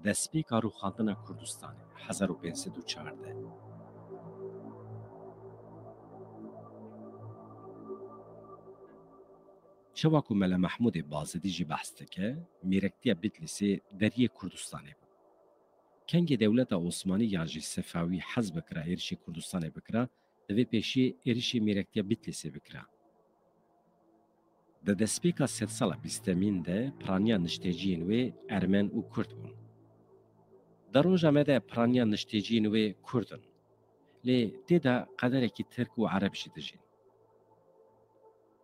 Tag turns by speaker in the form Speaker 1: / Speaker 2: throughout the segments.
Speaker 1: دەستپێکا ڕووخاندنە کوردستانی 1514 شەوا ku Mele Mehmûdê Bazidî jî behs dike, mêrektiya Bitlisê deriyê Kurdistanê bû. Kengê dewleta Osmanî yan jî Sefawî hez bikira êrişê Kurdistanê bikira, divê pêşî êrişê mêrektiya Bitlisê bikira. Di destpêka sedsala bîstemîn de piraniya nişteciyên wê Ermen û Kurd bûn. Di roja me de piraniya nişteciyên wê Kurd in, lê têda qederekî Tirk û Ereb jî dijîn.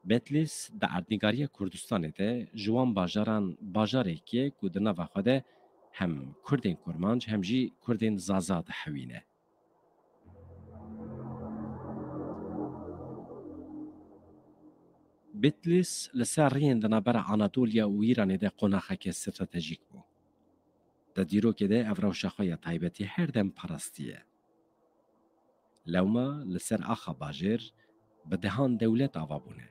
Speaker 1: Betlis di erdnîgariya Kurdistanê de ji wan bajaran bajarekî ye ku di nava xwe de hem Kurdên Kurmanc hem jî Kurdên Zaza dihewîne. Bitlis li ser rêyên di navbera Anadolya û Îranê de qonaxeke stratejîk bû. Di dîrokê de ev rewşa xwe ya taybetî her dem parastî ye. Lewma li ser axa bajêr bi dehan dewlet ava bûne.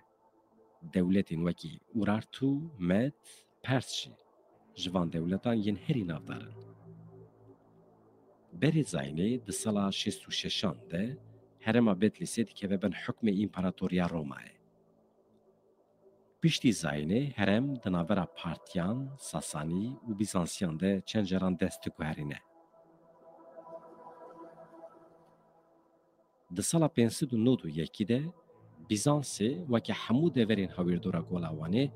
Speaker 1: Dewletên wekî Urartu, Med, Pers jî ji van dewletan yên herî navdar in. Berê Zaynê di sala 66 de herêma Betlisê dikeve bin hukmê İmparatoriya Romayê. Piştî Zaynê herem di navbera Partiyan, Sasanî û Bizansiyan de çend caran dest diguherîne. Di sala 591 de Bizansê weke hemû deverên hewîrdora gola Wanê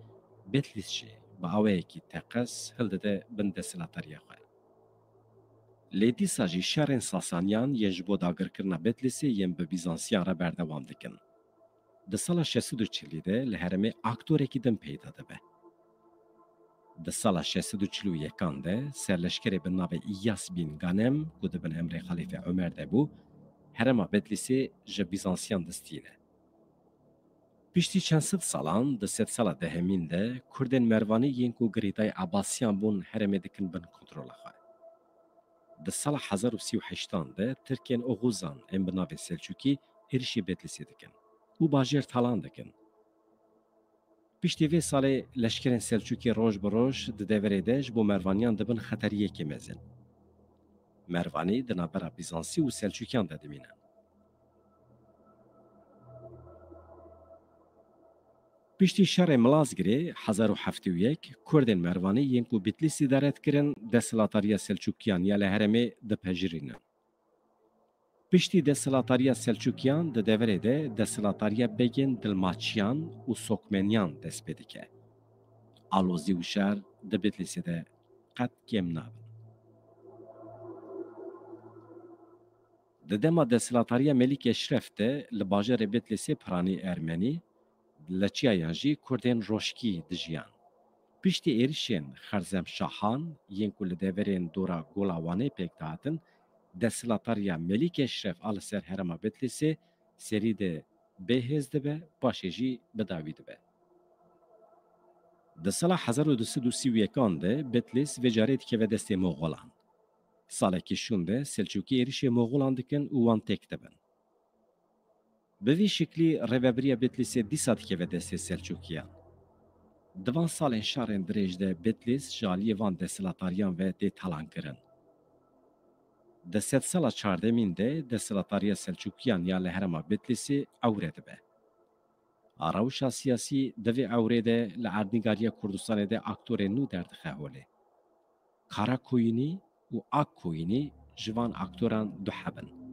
Speaker 1: Betlis jî bi awayekî teqes hildide bin desthilatariya xwe. Lê dîsa jî şerên Sasaniyan yên ji bo dagirkirina Betlisê yên bi Bizansiyan re berdewam dikin. Di sala 640 de li herêmê aktorekî din peyda dibe. Di sala 641 de serleşkerê bi navê İyas bîn Ganem ku dibin emrê Xelîfe Ömer de bû, herêma Betlisê ji Bizansiyan distîne. Piştî çend sed salan di sed sala dehemîn de Kurdên Mervanî yên ku girêdayê Abbasiyan bûn herêmê dikin bin kontrola xwe. Di sala 1038 de Tirkên Oğuzan ên bi navê Selçukî êrişî Betlisê dikin û bajêr talan dikin. Piştî vê salê leşkerên Selçukî roj bi roj di deverê de ji bo Mervaniyan dibin xeteriyekê mezin. Mervanî di navbera Bizansî û Selçukiyan de dimînin. Piştî şerê Milazgirê 1071 Kurdên Mervanî yên ku Bitlisî deret kirin desthilatariya Selçukiyan ya li herêmê dipejirînin. Piştî desthilatariya Selçukiyan di deverê de desthilatariya Begên Dilmaçiyan û Sokmeniyan dest pê dike. Alozî û şer di Bitlisê de qet kêm nabin. Di dema desthilatariya Melik Eşref de li bajarê Bitlisê piranî Ermenî, leçiyayan jî Kurdên Roşkî dijiyan. Piştî êrişên Xerzemşahan yên ku li deverên dora gola Wanê pêk dihatin, desthilatariya Melik Eşref a li ser herêma Bitlisê serî de bêhêz dibe, paşê jî bidawî dibe. Di sala 1231 de Bitlis vê carê dikeve destê Moğolan. Salekî şûn de Selçukî êrişê Moğolan dikin û wan têk dibin. Bi vî şiklî rêveberiya Bitlisê dîsa dikeve destê Selçukiyan. Di van salên şerên dirêj de Bitlis ji aliyê van desthilatariyan ve tê talankirin. Di sed sala çardemîn de desthilatariya Selçukiyan ya li herêma Bitlisê ewre dibe. A rewşa siyasî di vê ewrê de li erdnîgariya Kurdistanê de aktorên nû derdixe holê. Kara Koyînî û Ak Koyînî ji van aktoran du hebin.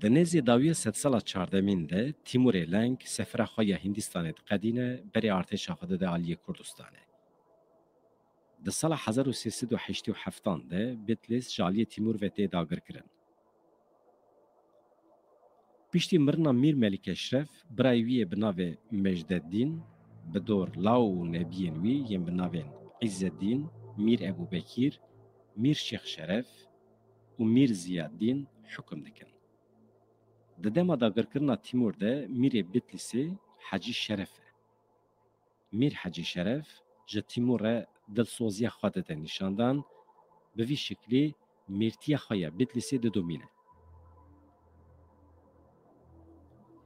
Speaker 1: Di nêzê dawiya sed sala çardemîn de Tîmurê Leng sefera xwe ya Hîndistanê diqedîne berê artêşa xwe dide aliyê Kurdistanê. Di sala 1387 de Bitlis ji aliyê Tîmur ve tê dagirkirin. Piştî mirina Mîr Melik Eşref, birayê wî yê bi navê Mecdeddîn, bi dor law û nebiyên wî yên bi navên İzzeddîn, Mîr Ebûbekîr, Mîr Şêxşeref û Mîr Ziyaddîn hukm dikin. Di dema dagirkirina Tîmur de Mîrê Bitlisê Hecî Şeref e. Mîr Hecî Şeref ji Tîmur re dilsoziya xwe dide nîşandan, bi vî şiklî mêrtiya xwe ya Bitlisê didomîne.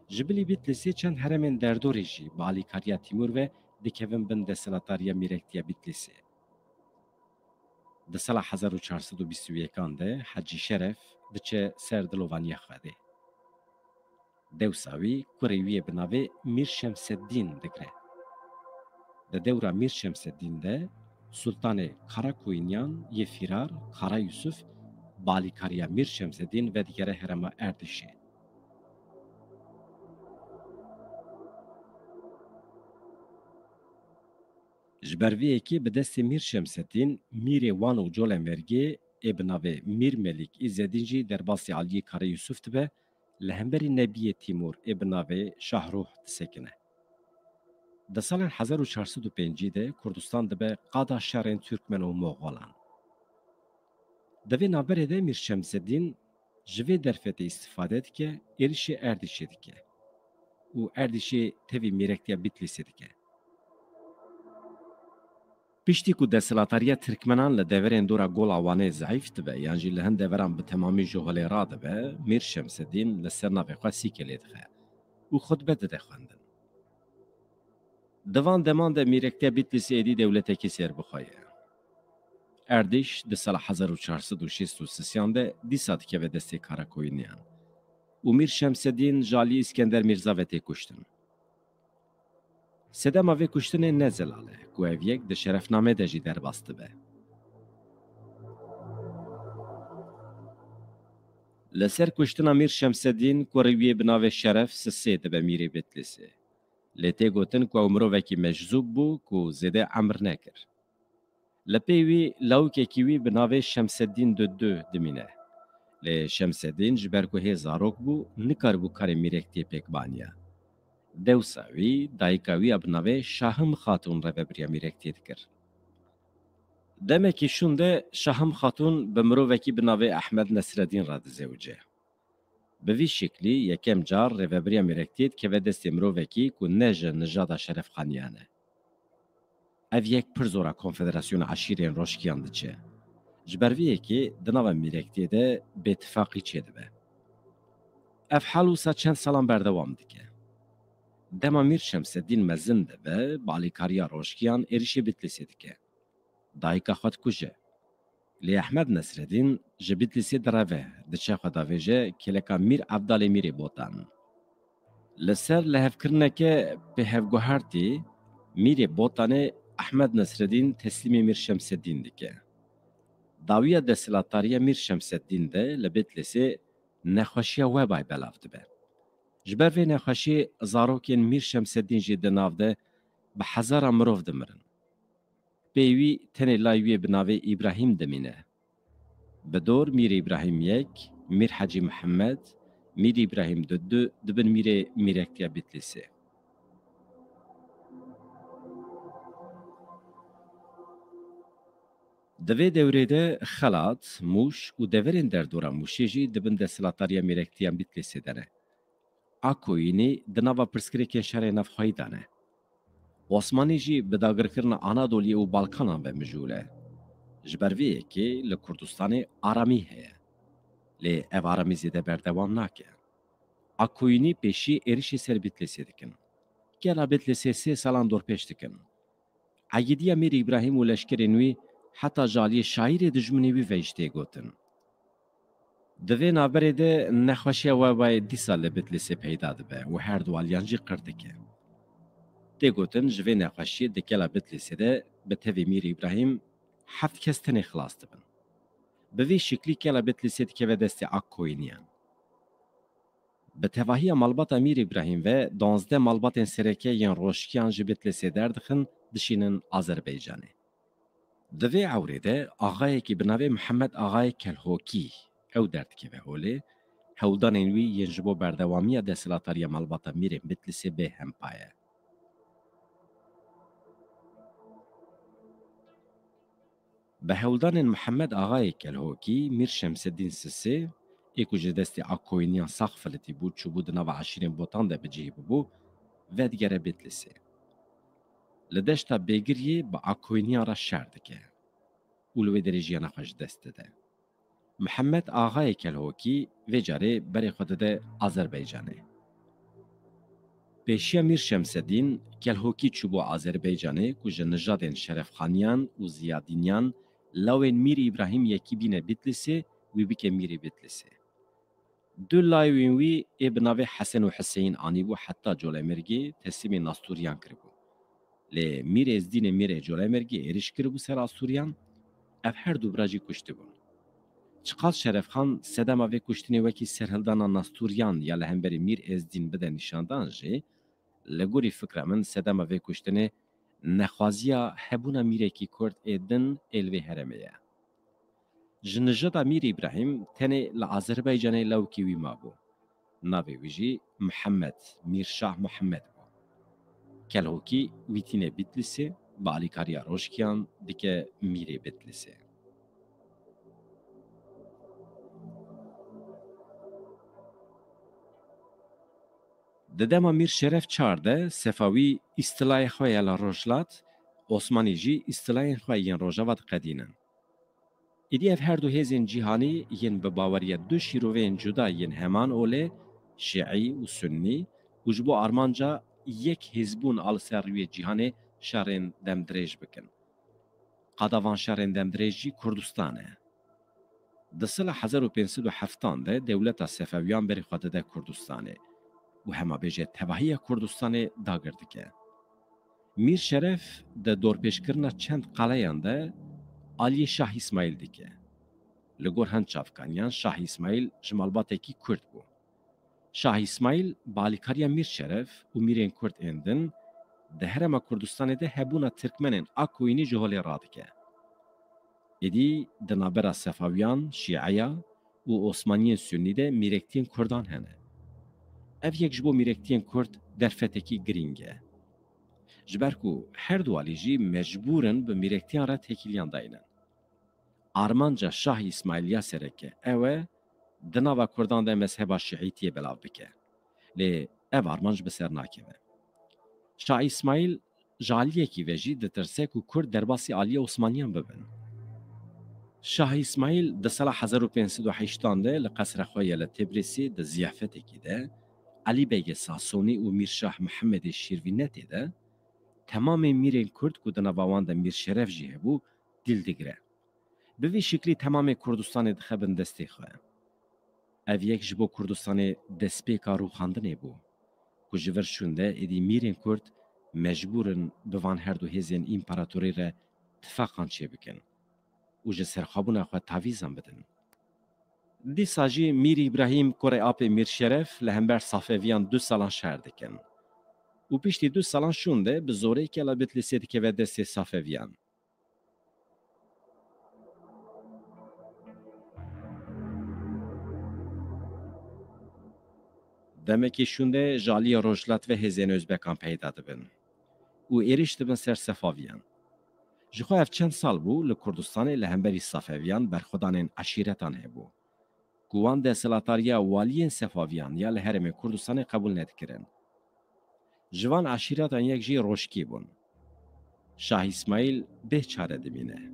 Speaker 1: Ji bilî Bitlisê çend heremên derdorê jî bi alîkariya Tîmur ve dikevin bin desthilatariya mêrektiya Bitlisê. Di sala 1421 de Hacı Şeref diçe ser dilovaniya xwe de. Dewsa wî kurê wî yê bi navê Mîr Şemseddîn digre. Di dewra Mîr Şemseddîn de Sultanê Karakoyîniyan yê Fîrar Kara Yusuf balîkariya Mîr Şemseddîn vedigere herêma Erdişê. Ji ber vê yekê bi destê Mîr Şemseddîn Mîrê wan û colên wergê ê bi navê Mîr Melîk İzzedîn jî derbasî Aliyê Kara Yusuf dibe, li hemberî Nebiyê Tîmûr ê bi navê Şahrûh disekine. Di salên 1405 de Kurdistan dibe qada şerên Türkmen û Moğolan. Di vê navberê de Mîr Şemseddîn ji vê derfetê îstîfade dike, êrişê Erdîşê dike û Erdîşê tevî mîrektiya Bitlisê dike. Piştî ku desthilatariya Tirkmenan li deverên dora gola Wanê zeyf dibe yan jî li hin deveran bi temamî ji holê radibe, Mîr Şemseddîn li ser navê xwe Sîkelê dixe û xutbe dide xwendin. Di van deman de mîrektiya Bitlisê êdî dewletekî serbixwe. Erdîş di sala 1463 de dîsa dikeve destê Karakoyîniyan û Mîr Şemseddîn ji aliyê İskender Mîrza ve tê kuştin. Sedema vê kuştinê ne zelal e ku ev yek di şerefname de jî derbas dibe. Li ser kuştina Mîr Şemseddîn kurê wî bi navê Şeref sisê dibe Mîrê Bitlisê. Lê tê gotin ku ew mirovekî meczûb bû ku zêde emr nekir. Li pê wî lawikekî wî bi navê Şemseddîn Düddü dimîne. Lê Şemseddîn ji ber ku hê zarok bû, nikaribû karê mîrektiyê pêk baniya. Dewsa wî dayika wî ya bi navê Şahim Xatûn reveberiya mîrektiyê dikir. Demekî şûn de Şahim Xatûn bi mirovekî bi navê Ehmed Nesreddîn re dizewce. Bi vî şeklî yekem car rêveberiya mîrektiyê dikeve destê mirovekî ku ne ji nijada şerefxaniyan e. Ev yek pir zora konfederasyona eşîrên roşkiyan diçe. Ji ber vê yekê di nava mîrektiyê de bêtifaqî çêdibe. Ev hal wisa çend salan berdewam dike. Dema Mîr Şemseddîn mezin dibe, balîkariya roşkiyan êrişê Bitlisê dike. Dayika xwe dikuje. Lê Ehmed Nesreddîn ji Bitlisê direve, diçe xwe davêje kêleka Mîr Evdalê Mîrê Botan. Li ser lehevkirineke pêhevguhertî, Mîrê Botanê Ehmed Nesreddîn teslîmê Mîr Şemseddîn dike. Dawiya desthilatariya Mîr Şemseddîn de li Bitlisê nexweşiya webay belav dibe. Ji ber vê nexweşî zarokên Mîr Şemseddîn jî di nav de bi hezara mirov dimirin. Pê wî tenê lay wê bi navê İbrahîm dimîne. Bi dor Mîr İbrahîm yek, Mîr Hecî Mihemed, Mîr İbrahîm Düddü dibin mîrê mîrektiya Bitlisê. Di vê devrê de Xelat, Mûş û deverên derdora Mûşê jî dibin desthilatariya mîrektiyan Bitlisê de ne. Akoyînî di nava pirsgirêkên şerê navxwayî de ne. Osmanî jî bi dagirkirina Anadoliyê û Balkanan ve mijûl e. Ji ber vê yekê li Kurdistanê aramî heye. Lê ev aramî zêde berdewam nake. Akoyînî pêşî êrişê ser Bitlisê dikin. Gela Bitlisê 3 salan dorpêş dikin. Eyîdiya Mîr İbrahîm û leşkerên wî heta ji aliyê şaîrê dijminê wî ve jî tê gotin. Di vê navberê de nexweşiya webay dîsa li Bitlisê peyda dibe û her du aliyan jî qir dike. Tê gotin ji vê nexweşiyê di gela Bitlisê de bi tevê Mîr İbrahîm 7 kes tenê xilas dibin. Bi vê şeklî gela Bitlisê dikeve destê Akkoyîniyan. Bi tevahiya malbata Mîr İbrahîm ve 12 malbatên sereke yên roşkiyan ji Bitlisê derdixin dişînin Azerbaycanê. Di vê ewrê de axayekî bi navê Mihemed Axayê Kelhokî ew derdikeve holê, hewldanên wî yên ji bo berdewamiya desthilatariya malbata Mîrên Bitlisê bê hempaye. Bi hewldanên Mihemed Axayê Kelhokî, Mîr Şemseddîn Sisê, ê ku ji destê Akkoyîniyan sax filetî bû çûbû di nava eşîrên Botan de bicihî bibû, vedigere Bitlisê. Li deşta bêgiriyê bi Akkoyîniyan re şer dike û li wê derê jiyana xwe ji dest dide. Mihemed Axayê Kelhokî vê carê berê xwe dide Azerbaycanê. Pêşiya Mîr Şemseddîn, Kelhokî çûbû Azerbaycanê ku ji nijadên şerefxaniyan û ziyadîniyan لاوین میر ابراهیم یکی بینه بیتلیسه وی بکه میری بیتلیسه. دو لاوین وی ابناوی حسن و حسین آنی بو حتی جوله مرگی تسلیم ناستوریان کربو. لی میر از دین میر جوله مرگی ایرش کربو سر آستوریان اف هر دو براجی کشته بون. چقدر شرف خان سدم اوی کشتنی وکی سرهلدان ناستوریان یا لهمبری میر از دین بده نشاندان جه لگوری فکر من سدم اوی کشتنی نخوازیا هبونا میره کی کرد ایدن الوی هرمه. جنجدا میر ابراهیم تنه لآذربایجان لوکی وی مابو. ناوی ویجی محمد میرشاه محمد بو. کلهوکی ویتینه بیتلیسه با علیکاریا روشکیان دیکه میره بیتلیسه. ددما میر شرف چارده صفاوی استلای خواه لا روجلات عثمانی جی استلای خواه ین روجاوات قدینن. ایدی اف هر دو هزین جیهانی ین به باوریت دو شیروین جدا ین همان اوله شیعی و سنی و جبو آرمانجا یک هزبون آل سروی جیهانی شارین دمدریج بکن. قادوان شارین دمدریج جی کردستانه. ده سال 1507 ده دولت صفویان بری خواده ده کردستانه و همه بیجه تباهی کردستان داگردکه. میر شرف ده دورپیشکرنا چند قلعیان ده آلی شاه اسماعیل دیکه. لگور هند چافکانیان شاه اسماعیل جمالباته کی کرد بو. شاه اسماعیل بالیکاریا میر شرف و میرین کرد اندن ده هرما کردستان ده هبونا ترکمنین آکوینی جهولی رادکه. ایدی ده نابرا صفاویان، شیعیا و عثمانی سنی ده میرکتین کردان هنه. اف یک جبو میرکتین کرد درفتکی گرینگه. جبرکو هر دو آلیجی مجبورن به میرکتیان را تکیلیان داینن. آرمانجا شاه اسماعیلیا سرکه اوه دناوا کردان ده مذهبا شیعیتیه بلاو بکه. لی او آرمانج بسر ناکمه. شاه اسماعیل جالیه کی وجی ده ترسه کو کرد درباسی آلیه عثمانیان ببن. شاه اسماعیل ده سال 1508 ده لقصر خویه لتبریسی ده زیافته کی ده علی بیگ ساسونی و میرشاه محمد شیروینتی ده تمام میرین کرد کو دناوان ده میر شرف جی هبو دل دگره. به وی شکلی تمام کردستان دخبن دستی خواه. او یک جبو کردستان دسپیکا رو خاندنه بو. کو جور شونده ایدی میرین کرد مجبورن بوان هر دو هزین امپراتوری را تفاقان چه بکن. و جه سرخابون خواه تاویزان بدن. دی ساجی میر ابراهیم کره آپ میر شرف لهمبر صافویان 2 سالان شهر دکن. و پیشتی 2 سالان شونده به زوره که لابد لیسید که و دست صافویان. دمکی شونده جالی روجلات و هزین özbekan پیدا دبن. و ایریش دبن سر صفاویان. جخوا اف چند سال بو لکردستان لهمبری صافویان برخودانین عشیرتان هبو. گوان ده سلاتاریا والین صفاویان یا لهرم کردستان قبول ندکرن. جوان عشیرتان یک جی روشکی بون. شاه اسماعیل به چاره دمینه.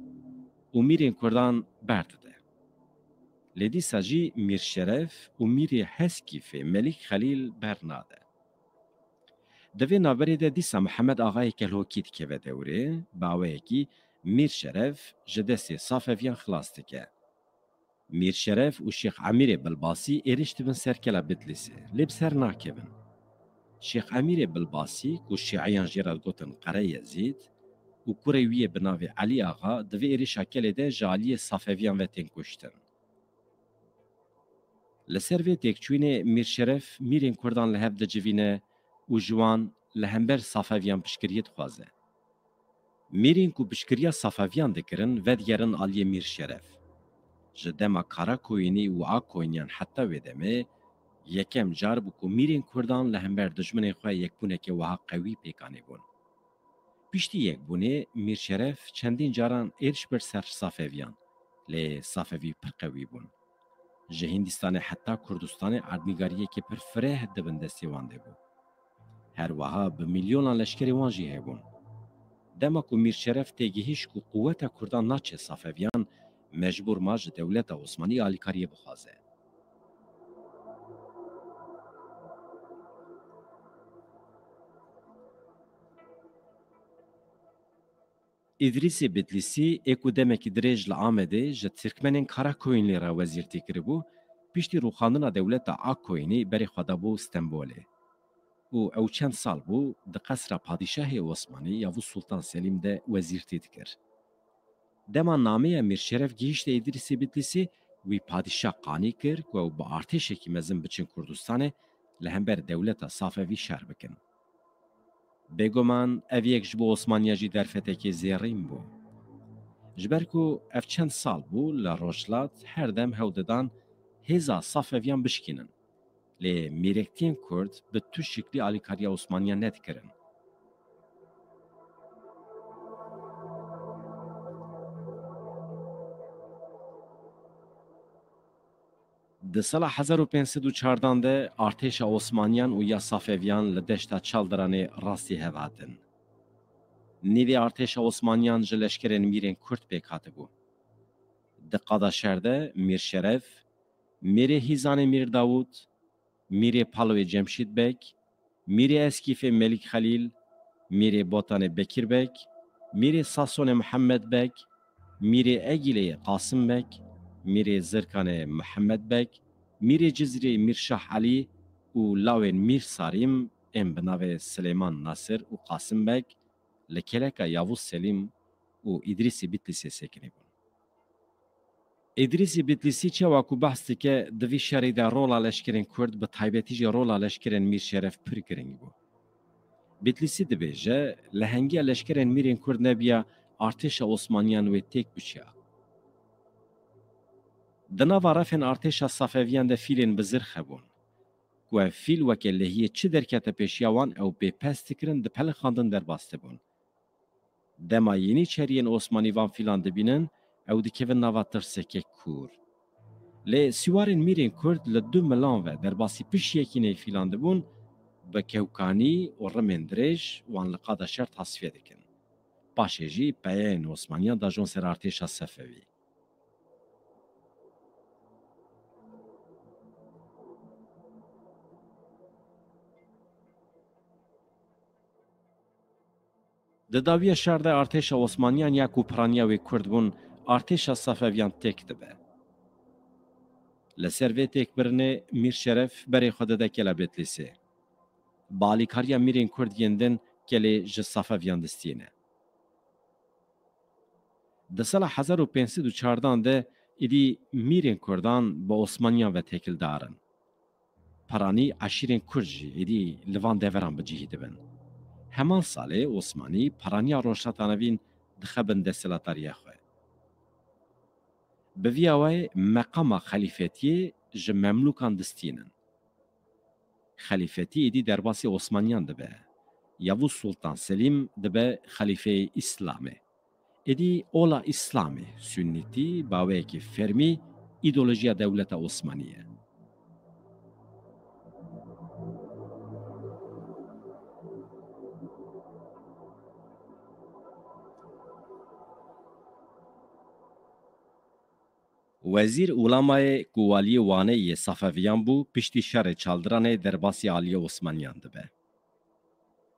Speaker 1: و میرین کردان برد ده. لدی ساجی میر شرف و میری هسکیف ملک خلیل برناده. دوی نابری ده دیسا محمد آقای کلوکید که و دوره باوه کی میر شرف جدسی صافویان خلاص دکه. میر شرف و شیخ امیر بلباسی ایرشت بن سرکلا بدلیسه. لب سر ناکبن. شیخ امیر بلباسی که شیعیان جیرال گوتن قره یزید و کورویه بناوی علی آقا دوی ایرش اکل ده جالی صافویان و تین کشتن. لسر وی تکچوینه میر شرف میرین کردان لحب ده جوینه و جوان لهمبر صافویان پشکریت خوازه. میرین کو پشکریا صافویان دکرن و دیگرن آلی میر شرف. جدما کارا کوینی و آکوینیان حتی ویدمه یکم جار بو کو میرین کردان لهمبر دجمن خواه یک بونه که وها قوی پیکانی بون. پشتی یک بونه میر شرف چندین جاران ایرش بر سر صافویان. لی صافوی پر قوی بون. جه هندستان حتی کردستان اردنگاریه که پر فره دبن دستی وانده بو. هر وها به میلیونان لشکری وانجی هبون. دما کو میر شرف تگیهش کو قوت کردان ناچه صافویان مجبور ماج دولت عثمانی آلیکاریه بخوازه. İdrîsê Bitlisî êku demekî dirêj li Amedê ji Tirkmenên Karakoyînlê re wezîrtî kiribû, piştî rûxandina dewleta Akoyînê berê xwe da bû Stenbolê. û ew çend sal bû di qesra Padîşahê Osmanî Yavuz Sultan Selîm de wezîrtî dikir. Dema nameya Mîrşeref gihîşte İdrîsê Bitlisî, wî padîşah qanî kir ku ew bi artêşekî mezin biçin Kurdistanê li hember dewleta Safewî şer bikin. Bêguman ev yek ji bo Osmaniya jî derfetekê zêrîn bû. Ji ber ku ev çend sal bû li Rojhilat her dem hew didan hêza Safeviyan bişkînin. Lê mîrektiyên Kurd bi tu şiklî alîkariya Osmaniyan nedikirin. Di sala 1514 de artêşa Osmaniyan û ya Safeviyan li deşta Çaldiranê rastî hev hatin. Nîvê artêşa Osmaniyan ji leşkerên mîrên Kurd pêk hatibû. Di Qadaşer de Mîrşeref, Mîrê Hîzanê Mîr Dawûd, Mîrê Palovê Cemşîd Bek, Mîrê Eskîfê Melik Xelîl, Mîrê Botanê Bekir Bek, Mîrê Sasonê Mihemed Bek, Mîrê Egîlê Qasım Bek, Mîrê Zirkanê Mihemed Bek, Mîrê Cizrê Mîrşah Elî û lawên Mîr Sarîm ên bi navê Silêman Nasir û Qasım Bek li keleka Yavuz Selîm û İdrîsê Bitlisê sekinî bûn. İdrîsê Bitlisî çawa ku behs dike di vî şerê de rola leşkerên Kurd bi taybetî jî rola leşkerên Mîrşeref pir girîng bû. Bitlisî dibêje lehengiya leşkerên mîrên Kurd nebiya artêşa Osmaniyan wê têk biçiya. Di nava refên artêşa Safeviyan de fîlên bi zirx hebûn. Ku ev fîl weke lehiyê çi derkete pêşiya wan ew bêpest dikirin dipelixandin derbas dibûn. Dema yênî çeriyên Osmanî van fîlan dibînin, ew dikevin nava tirsekek kûr. Lê sîwarên mîrên Kurd li du milan ve derbasî pişiyekî nê fîlan dibûn, bi kewkanî û rimên dirêj wan li Qadaşer tasfiye dikin. Paşê jî peyeyên Osmaniyan dajon ser artêşa Sefewî. Di dawiya şer de artêşa Osmaniyan ya ku piraniya wê Kurd bûn, artêşa Safeviyan têk dibe. Li ser vê têkbirinê Mîrşeref berê xwe dide kela Bitlisê. Bi alîkariya mîrên Kurd yên din kelê ji Safeviyan distîne. Di sala 1514 de êdî mîrên Kurdan bi Osmaniyan ve têkil darin. Piranî eşîrên Kurd jî êdî li van deveran bicihî dibin. Heman salê Osmanî piraniya Rojhilata Navîn dixebin desthilatariya xwe. Bi vîya we meqama xelîfetiyê ji Memlûkan distînin. Xelîfetî êdî derbasî Osmaniyan dibe. Yavuz Sultan Selîm dibe xelîfeyê İslamê. Êdî ola İslamê, Sünnîtî, baweyekî fermî, îdeolojiya dewleta Osmanî ye. Wezîr Ulamayê ku waliyê Waneyê Safeviyan bû, piştî şerê Çaldiranê derbasî aliyê Osmaniyan dibe.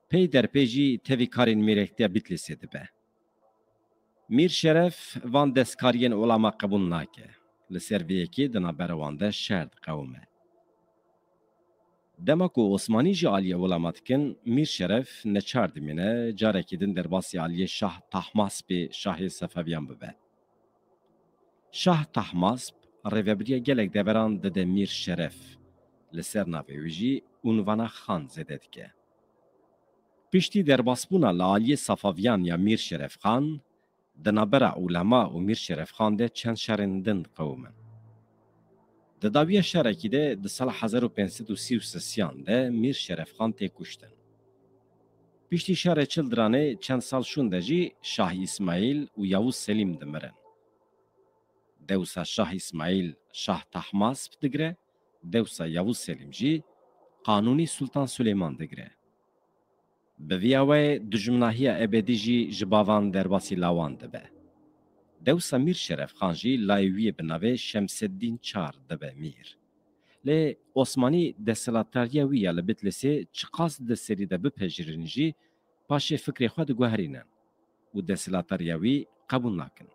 Speaker 1: Pey derpê jî tevî karên mîrektiya Bitlisê dibe. Mîrşeref van destkariyên Ulama qebûl nake. Li ser vê yekê di navbera wan de şer diqewime. Dema ku Osmanî jî aliyê Ulama dikin, Mîrşeref neçar dimîne carekî din derbasî aliyê Şah Tahmaspê Şahê Sefeviyan bibe. Şah Tahmasp rêveberiya gelek deveran dide Mîrşeref. Li ser navê wî jî unvana xan zêde dike. Piştî derbasbûna li aliyê Safeviyan ya Mîrşeref xan, di navbera Ulema û Mîrşeref xan de çend şerên din diqewimin. Di dawiya şerekî de di sala 1533 de Mîrşeref xan tê kuştin. Piştî şerê Çildiranê çend sal şûn de jî Şah İsmaîl û Yavuz Selîm dimirin. Dewsa Şah İsmaîl Şah Tahmasp digire, dewsa Yavuz Selîm jî Qanûnî Sultan Süleyman digire. Bi vîya we dijminahiya ebedî jî ji bavan derbasî lawan dibe. Dewsa Mîrşeref xan jî layê wî yê bi navê Şemseddîn Çar dibe Mîr. Lê Osmanî desthilatariya wî ya li Bitlisê çi qas di serî de bipejirîn jî paşê fikrê xwe diguherînin. و دسلاتریا وی قبول ناکن.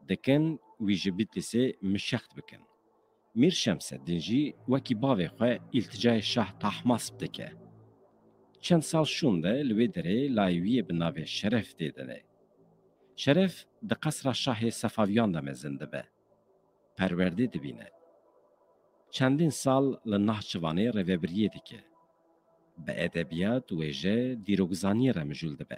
Speaker 1: دکن وی جی بیتلیسی مشخت بکن. میر شمس الدین جی وکی باوی خواه التجای شاه تحماس بدکه. چند سال شونده لوی دره لایوی بناوی شرف دیدنه. شرف د قصر شاه صفویان دم زنده به. پرورده دبینه. چندین سال لنهچوانه روبریه دیگه. به ادبیات و ایجه دیروگزانی را مجولده به.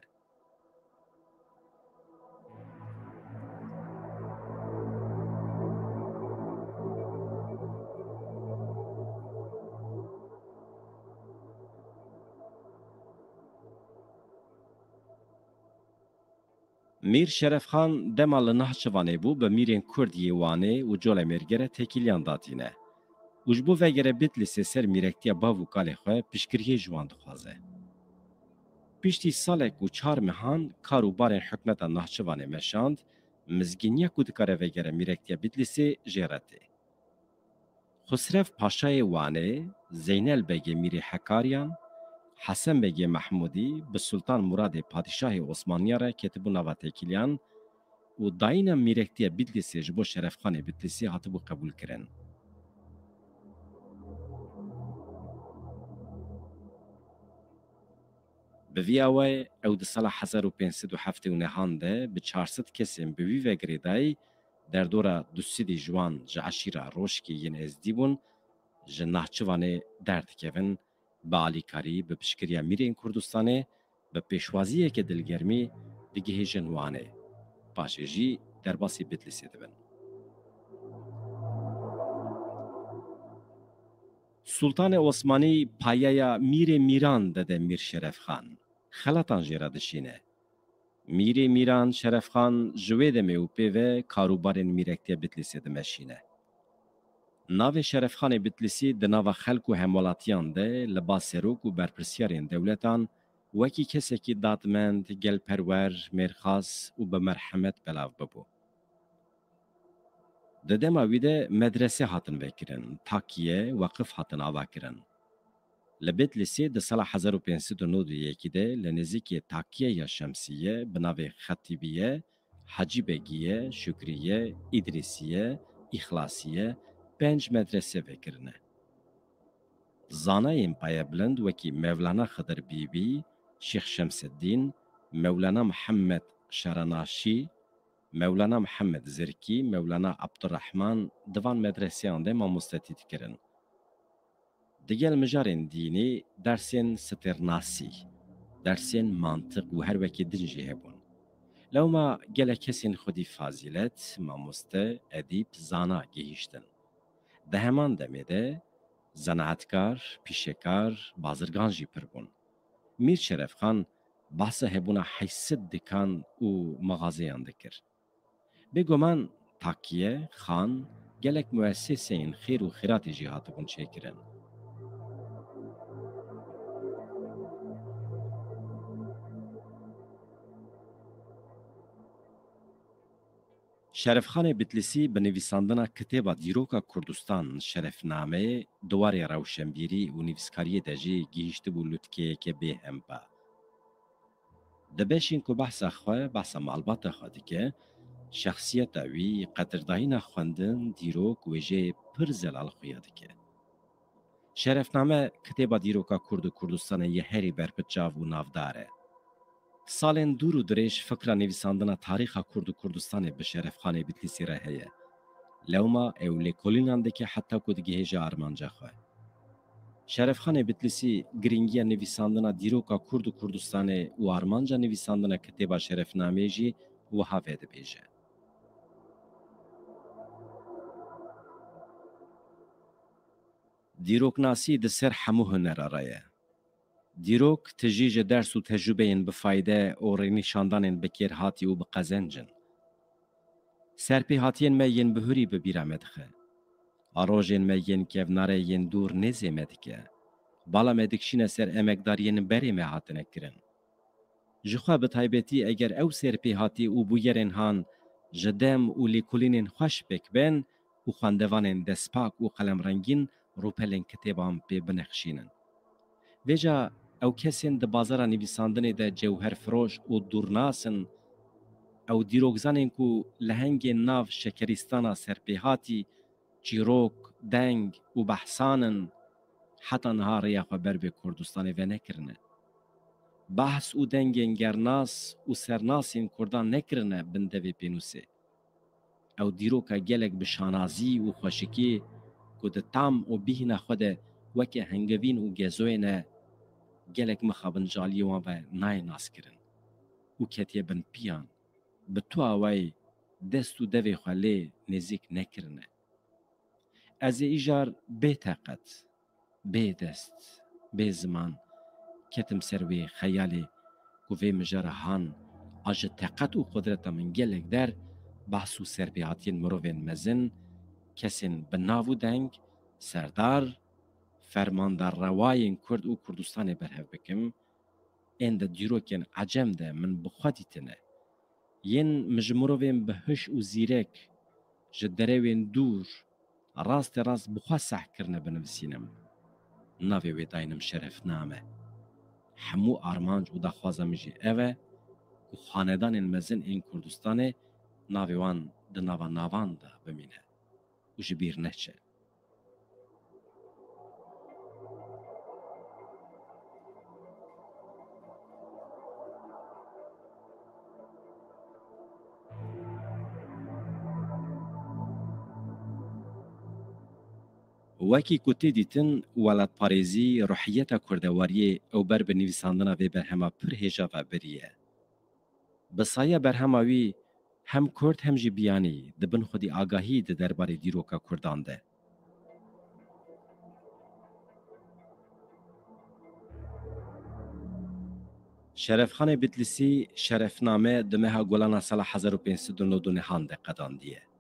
Speaker 1: میر شرف خان دمال نهچوانه بو به میرین کرد یوانه و جول مرگره تکیلیان داتینه. وجبو وگره بیتلیسی سر میرکتیا باو کالی خواه پشکریه جوان دخوازه. پیشتی سالک و 4 مهان کاروبار حکمت نهچوانه مشاند، مزگینیا کودکاره وگره میرکتیا بیتلیسی جراته. خسرو پاشای وانه، زینل بگی میری حکاریان، حسن بگی محمودی به سلطان مراد پادشاه عثمانیه را کتبو نواتکیلیان و داینا میرکتیا بیتلیسی جبو شرفخانه بیتلیسی هاتبو قبول کرن. به وی اوه او د سال 1507 و نهانده به 400 کسیم به وی وگریدای در دورا دوسیدی جوان جعشیرا روشکی ین ازدی بون جناحچوانه درد کهون به علیکاری به پشکریا میرین کردستانه به پیشوازیه که دلگرمی دیگه جنوانه. پاشه جی در باسی بیتلیسی دبن. سلطان عثمانی پایه میر میران داده میر شرف خان. خلطان جیرا دشینه. میری میران شرف خان جوید میوپی و کاروبارن میرکتی بیتلیسی دمشینه. ناو شرف خان بیتلیسی د ناو خلق و همولاتیان ده لباس سروک و برپرسیارین دولتان وکی کسی که دادمند گل پرور مرخاص و به مرحمت بلاو ببو. د دما ویده مدرسه هاتن وکرن، تاکیه وقف هاتن آوا کرن. لبیتلیسی د سال 1591 ده لنزیکی تاکیه یا شمسیه بناو خطیبیه، حجی بگیه، شکریه، ادریسیه، اخلاصیه، 5 مدرسه وکرنه. زانایین پایه بلند وکی مولانا خضر بیبی، شیخ شمس الدین، مولانا محمد شرناشی، مولانا محمد زرکی، مولانا عبدالرحمن دوان مدرسیان ده ماموستتی کرن. دیگل مجارین دینی درسین سترناسی، درسین منطق و هر وکی دنجی هبون. لو ما گله کسین خودی فازیلت، ماموسته، ادیب، زانا گهیشتن. ده همان دمیده، زناعتکار، پیشکار، بازرگان جی پر بون. میر شرف خان بحث هبونا حیثت دکان و مغازیان دکر. بگو من تاکیه، خان، گلک مؤسسین خیر و خیرات جهات بون چکرن. شرفخان بیتلیسی به نویساندن کتاب دیروکا کردستان شرفنامه دواری روشنبیری و نویسکاری دجی گیشته بو لطکه که به هم با. دبشین که بحث معلومات خواهد که شخصیت وی قدرداین خواندن دیروک و جه پر زلال خواهد که. شرفنامه کتاب دیروکا کردستان یه هری برپتجاو و نافداره. سالن دور و درش فکر نویساندن تاریخ کردستان به شرفخان بیتلیسی را هیه. لوما او لیکولینان ده که حتی کدگی هجا آرمانجا خواه. شرفخان بیتلیسی گرینگی نویساندن دیروکا کردستان و آرمانجا نویساندن کتاب شرفنامه جی و هاوید بیجه. دیروک ناسی ده سر همو هنر آرایه. دیروک تجیج درس و تجربه این بفایده و رینیشاندن بکیر هاتی و بقزنجن. سرپی هاتین ما ین بهوری ببیرامد خه. آروژین ما ین کهوناره ین دور نزیمد که. بالا مدکشین سر امکدارین بری ما هاتنه کرن. جخوا بطایبتی اگر او سرپی هاتی و بویرین هان جدم و لیکولین خوش بکبن و خواندوان دسپاک و قلم رنگین روپلین کتابان پی بنخشینن. ویجا او کسین ده بازار نویساندن ده جوهر فروش و دورناسن او دیروگزانên ku lehengên nav şekerîstana serpêhatî çîrok, deng û behsanin heta niha rêya xwe ber vê Kurdistanê ve nekirine. Behs û dengên gernas û sernasên Kurdan nekirine bin devê pênûsê. Ew dîroka gelek bi şanazî û xweşikî ku di tam û bîhîna xwe de weke hengevîn û gezoyê ne gelek mixabin jaliyê wan ve nayê naskirin û ketiye bin piyan bi tuwa wê dest û devê xwe lê nêzik nekirine. Ez ê îjar bê teqet, bê dest, bê ziman ketim ser wê xeyalê ku vê mijara han a ji teqet û qudreta min gelek der behs û serpêhatiyên mirovên mezin, kesên bi nav û deng, serdar, fermandar rewayên Kurd û Kurdistanê berhev bikim, ên de dîrokên ecem de min bi xwe dîtine. Yên min ji mirovên bi hiş û zîrek ji derewên dûr rastê rast bi xwe seh kirine binivîsînim. Navê wê dayînim şerefname. Hemû armanc û daxwaza min jî ev e ku xanedanên mezin ên Kurdistanê navê wan di nava navan de bimîne û ji bîr neçe. Wekî ku tê dîtin welatparêzî ruhiyeta kurdewariyê ew ber bi nivîsandina vê berhema pir hêja ve biriye. Bi saya berhema wî hem Kurd hem jî biyanî dibin xwedî agahî di derbarê dîroka Kurdan de. Şerefxanê Bitlisî şerefname di meha Golana sala 1509 nihan de qedandiye.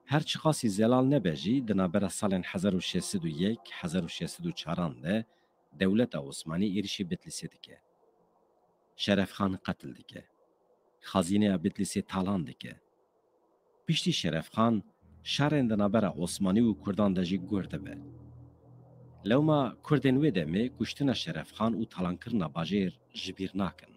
Speaker 1: Her çi xasî zelal nebe jî di navbera salên 1601-1604 de dewleta Osmanî êrişî Bitlisê dike. Şerefxan qetil dike. Xazîneya Bitlisê talan dike. Piştî Şerefxan şerên di navbera Osmanî û Kurdan de jî gur dibe. Lewma Kurdên wê demê kuştina Şerefxan û talankirina bajêr ji bîr nakin.